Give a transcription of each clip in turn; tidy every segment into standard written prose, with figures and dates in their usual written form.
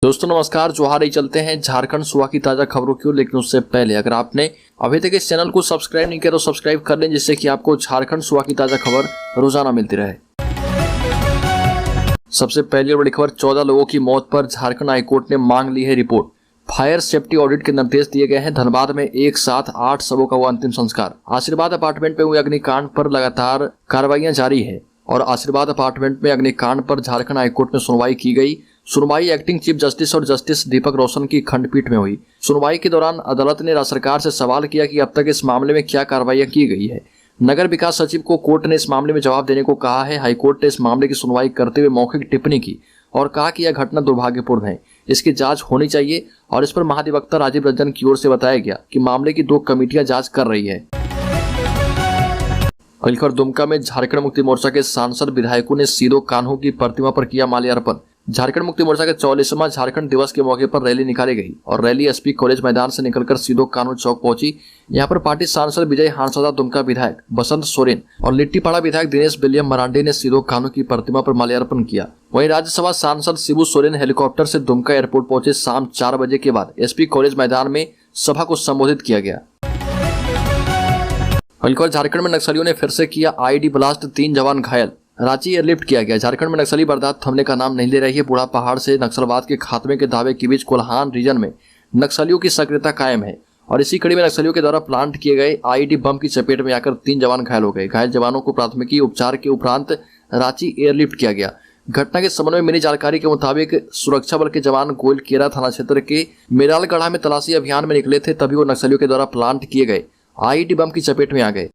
दोस्तों नमस्कार, जोहार ही चलते हैं झारखंड सुबह की ताजा खबरों की ओर। लेकिन उससे पहले अगर आपने अभी तक इस चैनल को सब्सक्राइब नहीं किया तो सब्सक्राइब कर लें, जिससे कि आपको झारखंड सुबह की ताजा खबर रोजाना मिलती रहे। सबसे पहली और बड़ी खबर, 14 लोगों की मौत पर झारखंड हाईकोर्ट ने मांग ली है रिपोर्ट। फायर सेफ्टी ऑडिट के निर्देश दिए गए हैं। धनबाद में एक साथ 8 शवों का हुआ अंतिम संस्कार। आशीर्वाद अपार्टमेंट में हुए अग्निकांड पर लगातार कार्रवाइयां जारी है और आशीर्वाद अपार्टमेंट में अग्निकांड पर झारखंड हाईकोर्ट में सुनवाई की गई। सुनवाई एक्टिंग चीफ जस्टिस और जस्टिस दीपक रोशन की खंडपीठ में हुई। सुनवाई के दौरान अदालत ने राज्य सरकार से सवाल किया कि अब तक इस मामले में क्या कार्रवाइयां की गई है। नगर विकास सचिव को कोर्ट ने इस मामले में जवाब देने को कहा है। हाईकोर्ट ने इस मामले की सुनवाई करते हुए मौखिक टिप्पणी की और कहा कि यह घटना दुर्भाग्यपूर्ण है, इसकी जांच होनी चाहिए। और इस पर महाधिवक्ता राजीव रंजन की ओर से बताया गया कि मामले की 2 कमेटियां जांच कर रही है। अलीखर दुमका में झारखंड मुक्ति मोर्चा के सांसद विधायकों ने सीधो कान्हू की प्रतिमा पर किया माल्यार्पण। झारखंड मुक्ति मोर्चा के 44वां झारखंड दिवस के मौके पर रैली निकाली गई और रैली एसपी कॉलेज मैदान से निकलकर सीधो कान्हू चौक पहुंची। यहां पर पार्टी सांसद विजय हांसदा, दुमका विधायक बसंत सोरेन और लिट्टीपाड़ा विधायक दिनेश विलियम मरांडी ने सीधो कान्हू की प्रतिमा पर माल्यार्पण किया। वहीं राज्यसभा सांसद शिबू सोरेन हेलीकॉप्टर से दुमका एयरपोर्ट पहुंचे। शाम 4 बजे के बाद एसपी कॉलेज मैदान में सभा को संबोधित किया गया। अलीखर झारखंड में नक्सलियों ने फिर से किया आईडी ब्लास्ट, 3 जवान घायल। रांची एयरलिफ्ट किया गया। झारखंड में नक्सली वारदात थमने का नाम नहीं ले रही है। बूढ़ा पहाड़ से नक्सलवाद के खात्मे के दावे के बीच कोल्हान रीजन में नक्सलियों की सक्रियता कायम है और इसी कड़ी में नक्सलियों के द्वारा प्लांट किए गए आईडी बम की चपेट में आकर 3 जवान घायल हो गए। घायल जवानों को प्राथमिकी उपचार के उपरांत रांची एयरलिफ्ट किया गया। घटना के संबंध में मिली जानकारी के मुताबिक सुरक्षा बल के जवान गोइलकेरा थाना क्षेत्र के मेरालगढ़ा में तलाशी अभियान में निकले थे, तभी वो नक्सलियों के द्वारा प्लांट किए गए आईडी बम की चपेट में आ गए।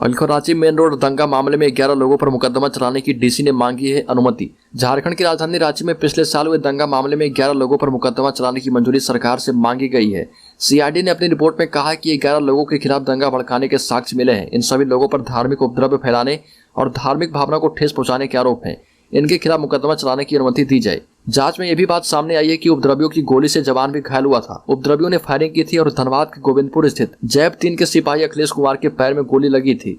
अलीखर रांची मेन रोड दंगा मामले में 11 लोगों पर मुकदमा चलाने की डीसी ने मांगी है अनुमति। झारखंड की राजधानी रांची में पिछले साल हुए दंगा मामले में 11 लोगों पर मुकदमा चलाने की मंजूरी सरकार से मांगी गई है। सीआईडी ने अपनी रिपोर्ट में कहा कि 11 लोगों के खिलाफ दंगा भड़काने के साक्ष्य मिले हैं। इन सभी लोगों पर धार्मिक उपद्रव फैलाने और धार्मिक भावना को ठेस पहुंचाने के आरोप हैं। इनके खिलाफ मुकदमा चलाने की अनुमति दी जाए। जांच में यह भी बात सामने आई है कि उपद्रवियों की गोली से जवान भी घायल हुआ था। उपद्रवियों ने फायरिंग की थी और धनबाद के गोविंदपुर स्थित जैप 3 के सिपाही अखिलेश कुमार के पैर में गोली लगी थी।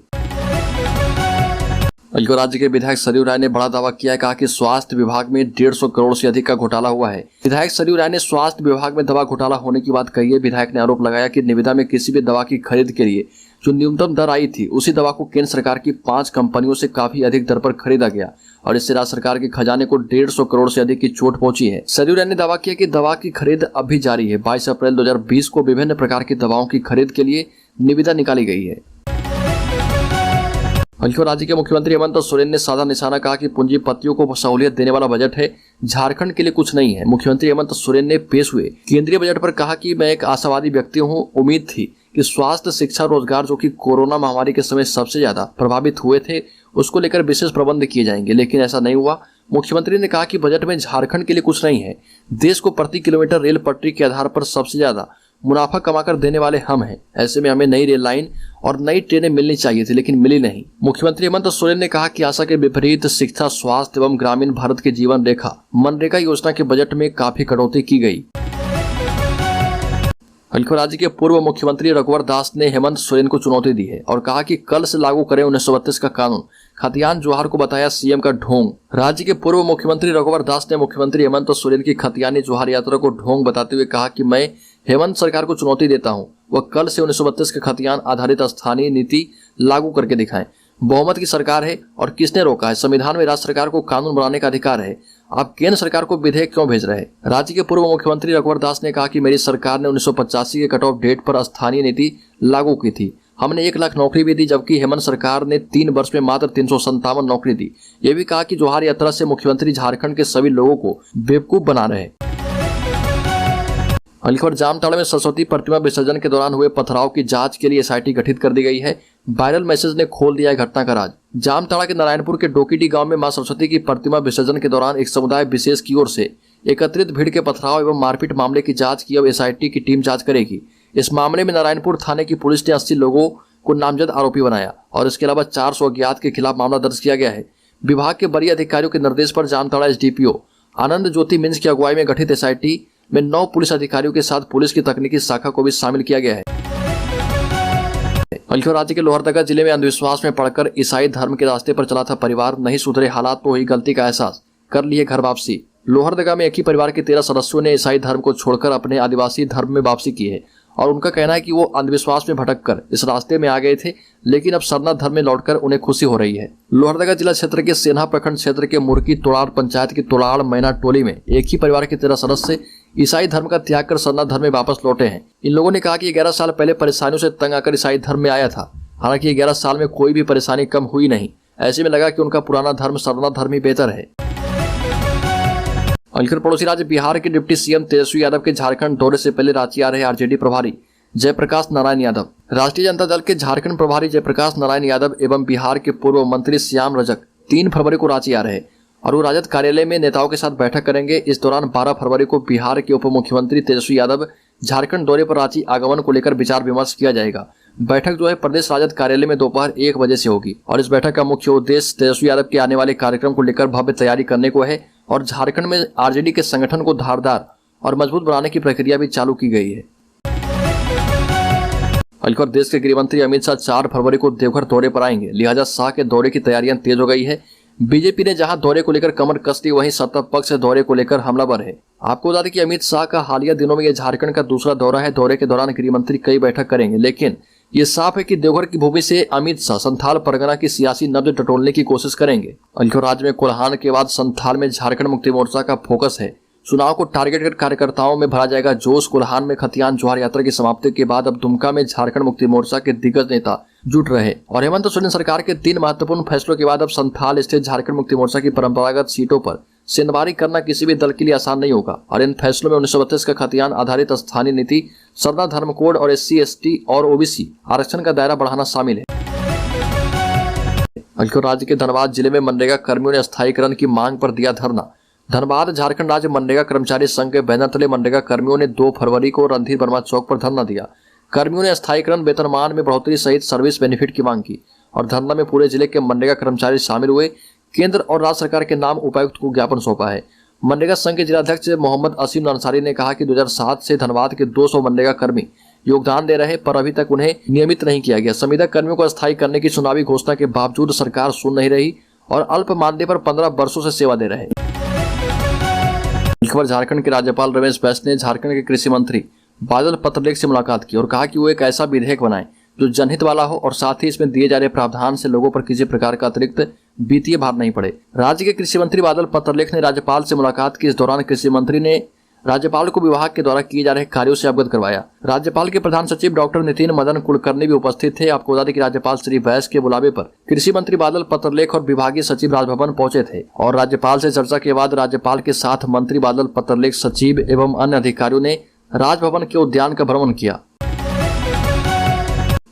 अलीखर राज्य के विधायक सरयू राय ने बड़ा दावा किया है। कहा कि स्वास्थ्य विभाग में 150 करोड़ से अधिक का घोटाला हुआ है। विधायक सरयू राय ने स्वास्थ्य विभाग में दवा घोटाला होने की बात कही है। विधायक ने आरोप लगाया कि निविदा में किसी भी दवा की खरीद के लिए जो न्यूनतम दर आई थी, उसी दवा को केंद्र सरकार की 5 कंपनियों से काफी अधिक दर पर खरीदा गया और इससे राज्य सरकार के खजाने को 150 करोड़ से अधिक की चोट पहुंची है। सरयू राय ने दावा किया कि दवा की खरीद अब भी जारी है। 22 अप्रैल 2020 को विभिन्न प्रकार की दवाओं की खरीद के लिए निविदा निकाली गई है। अलीखर राज्य के मुख्यमंत्री हेमंत सोरेन ने साधा निशाना कहा कि पूंजीपतियों को सहूलियत देने वाला बजट है, झारखंड के लिए कुछ नहीं है। मुख्यमंत्री हेमंत सोरेन ने पेश हुए केंद्रीय बजट पर कहा कि मैं एक आशावादी व्यक्ति हूं। उम्मीद थी कि स्वास्थ्य, शिक्षा, रोजगार जो कि कोरोना महामारी के समय सबसे ज्यादा प्रभावित हुए थे, उसको लेकर विशेष प्रबंध किए जाएंगे, लेकिन ऐसा नहीं हुआ। मुख्यमंत्री ने कहा कि बजट में झारखंड के लिए कुछ नहीं है। देश को प्रति किलोमीटर रेल पटरी के आधार पर सबसे ज्यादा मुनाफा कमाकर देने वाले हम हैं। ऐसे में हमें नई रेल लाइन और नई ट्रेनें मिलनी चाहिए थी, लेकिन मिली नहीं। मुख्यमंत्री हेमंत सोरेन ने कहा कि आशा के विपरीत शिक्षा, स्वास्थ्य एवं ग्रामीण भारत की जीवन रेखा मनरेगा योजना के बजट में काफी कटौती की गई। अलीखर राज्य के पूर्व मुख्यमंत्री रघुवर दास ने हेमंत सोरेन को चुनौती दी है और कहा कि कल से लागू करें 1932 का कानून। खतियान जोहार को बताया सीएम का ढोंग। राज्य के पूर्व मुख्यमंत्री रघुवर दास ने मुख्यमंत्री हेमंत सोरेन की खतियानी जोहार यात्रा को ढोंग बताते हुए कहा कि मैं हेमंत सरकार को चुनौती देता हूं, वह कल से 1932 के खतियान आधारित स्थानीय नीति लागू करके दिखाएं। बहुमत की सरकार है और किसने रोका है? संविधान में राज्य सरकार को कानून बनाने का अधिकार है। आप केंद्र सरकार को विधेयक क्यों भेज रहे हैं? राज्य के पूर्व मुख्यमंत्री रघुवर दास ने कहा कि मेरी सरकार ने 1985 के कट ऑफ डेट पर स्थानीय नीति लागू की थी। हमने 1 लाख नौकरी भी दी, जबकि हेमंत सरकार ने 3 वर्ष में मात्र 357 नौकरी दी। ये भी कहा कि जोहार यात्रा से मुख्यमंत्री झारखंड के सभी लोगों को बेवकूफ बना रहे। अलीखर जामताड़ा में सरस्वती प्रतिमा विसर्जन के दौरान हुए पथराव की जांच के लिए एसआईटी गठित कर दी गई है। वायरल मैसेज ने खोल दिया है घटना का राज। जामताड़ा के नारायणपुर के डोकीडी गांव में मां सरस्वती की प्रतिमा विसर्जन के दौरान एक समुदाय विशेष की ओर से एकत्रित भीड़ के पथराव एवं मारपीट मामले की जांच की अब एसआईटी की टीम जांच करेगी। इस मामले में नारायणपुर थाने की पुलिस ने 80 लोगों को नामजद आरोपी बनाया और इसके अलावा 400 अज्ञात के खिलाफ मामला दर्ज किया गया है। विभाग के वरीय अधिकारियों के निर्देश पर जामताड़ा एसडीपीओ आनंद ज्योति मिंज की अगुवाई में गठित एसआईटी में 9 पुलिस अधिकारियों के साथ पुलिस की तकनीकी शाखा को भी शामिल किया गया है। अलीखर राज्य के लोहरदगा जिले में अंधविश्वास में पड़कर ईसाई धर्म के रास्ते पर चला था परिवार। नहीं सुधरे हालात तो हुई गलती का एहसास, कर लिए घर वापसी। लोहरदगा में एक ही परिवार के 13 सदस्यों ने ईसाई धर्म को छोड़कर अपने आदिवासी धर्म में वापसी की है और उनका कहना है कि वो अंधविश्वास में भटककर इस रास्ते में आ गए थे, लेकिन अब सरना धर्म में लौटकर उन्हें खुशी हो रही है। लोहरदगा जिला क्षेत्र के सेन्हा प्रखंड क्षेत्र के मुर्की तोड़ाड़ पंचायत की तोड़ाड़ मैना टोली में एक ही परिवार के 13 सदस्य ईसाई धर्म का त्याग कर सरना धर्म में वापस लौटे हैं। इन लोगों ने कहा कि 11 साल पहले परेशानियों से तंग आकर ईसाई धर्म में आया था। हालांकि 11 साल में कोई भी परेशानी कम हुई नहीं। ऐसे में लगा कि उनका पुराना धर्म सरना धर्म ही बेहतर है। अंकित पड़ोसी राज्य बिहार के डिप्टी सीएम तेजस्वी यादव के झारखंड दौरे से पहले रांची आ रहे आरजेडी प्रभारी जयप्रकाश नारायण यादव। राष्ट्रीय जनता दल के झारखंड प्रभारी जयप्रकाश नारायण यादव एवं बिहार के पूर्व मंत्री श्याम रजक 3 फरवरी को रांची आ रहे और वो राजद कार्यालय में नेताओं के साथ बैठक करेंगे। इस दौरान 12 फरवरी को बिहार के उप मुख्यमंत्री तेजस्वी यादव झारखंड दौरे पर रांची आगमन को लेकर विचार विमर्श किया जाएगा। बैठक जो है प्रदेश राजद कार्यालय में दोपहर 1 बजे से होगी और इस बैठक का मुख्य उद्देश्य तेजस्वी यादव के आने वाले कार्यक्रम को लेकर भव्य तैयारी करने को है और झारखंड में आरजेडी के संगठन को धारदार और मजबूत बनाने की प्रक्रिया भी चालू की गई है। अलकर देश के गृह मंत्री अमित शाह 4 फरवरी को देवघर दौरे पर आएंगे, लिहाजा शाह के दौरे की तैयारियां तेज हो गई है। बीजेपी ने जहां दौरे को लेकर कमर कस दी, वहीं सत्ता पक्ष से दौरे को लेकर हमलावर है। आपको बता दें कि अमित शाह का हालिया दिनों में यह झारखंड का दूसरा दौरा है। दौरे के दौरान गृह मंत्री कई बैठक करेंगे, लेकिन ये साफ है कि देवघर की भूमि से अमित शाह संथाल परगना की सियासी नब्ज टटोलने की कोशिश करेंगे। अलकर राज्य में कोल्हान के बाद संथाल में झारखंड मुक्ति मोर्चा का फोकस है। चुनाव को टारगेट कर कार्यकर्ताओं में भरा जाएगा जोश। कोल्हान में खतियान जोहार यात्रा की समाप्ति के बाद अब दुमका में झारखंड मुक्ति मोर्चा के दिग्गज नेता जुट रहे और हेमंत सोरेन सरकार के 3 महत्वपूर्ण फैसलों के बाद अब संथाल स्थित झारखंड मुक्ति मोर्चा की परंपरागत सीटों पर सिंधवारी करना किसी भी दल के लिए आसान नहीं होगा और इन फैसलों में 1932 का खतियान आधारित स्थानीय नीति, सरना धर्म कोड और SC/ST और OBC आरक्षण का दायरा बढ़ाना शामिल है। अलकर राज्य के धनबाद जिले में मनरेगा कर्मियों ने स्थायीकरण की मांग पर दिया धरना। धनबाद झारखंड राज्य मनरेगा कर्मचारी संघ के बैनर तले मनरेगा कर्मियों ने 2 फरवरी को रणधीर वर्मा चौक पर धरना दिया। कर्मियों ने स्थायीकरण, वेतनमान में बढ़ोतरी सहित सर्विस बेनिफिट की मांग की और धरना में पूरे जिले के मनरेगा कर्मचारी शामिल हुए। केंद्र और राज्य सरकार के नाम उपायुक्त को ज्ञापन सौंपा है। मनरेगा संघ के जिलाध्यक्ष मोहम्मद असीम अंसारी ने कहा कि 2007 से धनबाद के 200 मनरेगा कर्मी योगदान दे रहे, पर अभी तक उन्हें नियमित नहीं किया गया। संविदा कर्मियों को अस्थायी करने की चुनावी घोषणा के बावजूद सरकार सुन नहीं रही और अल्प मानदेय पर 15 वर्षों से सेवा दे रहे। खबर झारखंड के राज्यपाल रमेश बैस ने झारखंड के कृषि मंत्री बादल पत्रलेख से मुलाकात की और कहा कि वो एक ऐसा विधेयक बनाए जो जनहित वाला हो और साथ ही इसमें दिए जा रहे प्रावधान से लोगों पर किसी प्रकार का अतिरिक्त वित्तीय भार नहीं पड़े। राज्य के कृषि मंत्री बादल पत्रलेख ने राज्यपाल से मुलाकात की। इस दौरान कृषि मंत्री ने राज्यपाल को विभाग के द्वारा किए जा रहे कार्यों से अवगत करवाया। राज्यपाल के प्रधान सचिव डॉक्टर नितिन मदन कुलकर्णी भी उपस्थित थे। आपको बता दें कि राज्यपाल श्री बैस के बुलावे पर कृषि मंत्री बादल पत्रलेख और विभागीय सचिव राजभवन पहुंचे थे और राज्यपाल से चर्चा के बाद राज्यपाल के साथ मंत्री बादल पत्रलेख, सचिव एवं अन्य अधिकारियों ने राजभवन के उद्यान का भ्रमण किया।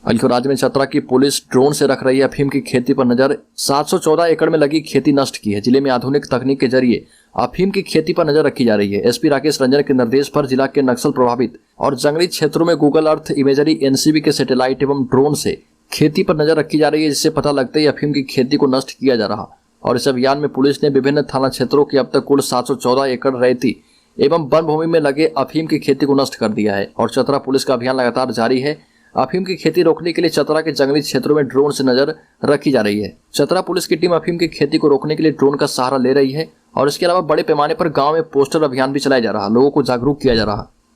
अलकर राज्य में चतरा की पुलिस ड्रोन से रख रही अफीम की खेती पर नजर। 714 एकड़ में लगी खेती नष्ट की है। जिले में आधुनिक तकनीक के जरिए अफीम की खेती पर नजर रखी जा रही है। एसपी राकेश रंजन के निर्देश पर जिला के नक्सल प्रभावित और जंगली क्षेत्रों में गूगल अर्थ इमेजरी, NCB के सैटेलाइट एवं ड्रोन से खेती पर नजर रखी जा रही है, जिससे पता लगता है अफीम की खेती को नष्ट किया जा रहा। और इस अभियान में पुलिस ने विभिन्न थाना क्षेत्रों की अब तक कुल 714 एकड़ रेती एवं वन भूमि में लगे अफीम की खेती को नष्ट कर दिया है और चतरा पुलिस का अभियान लगातार जारी है। अफीम की खेती रोकने के लिए चतरा के जंगली क्षेत्रों में ड्रोन से नजर रखी जा रही है। चतरा पुलिस की टीम अफीम की खेती को रोकने के लिए ड्रोन का सहारा ले रही है और इसके अलावा बड़े पैमाने पर गांव में पोस्टर अभियान भी चलाया जा रहा, लोगों को जागरूक किया जा रहा।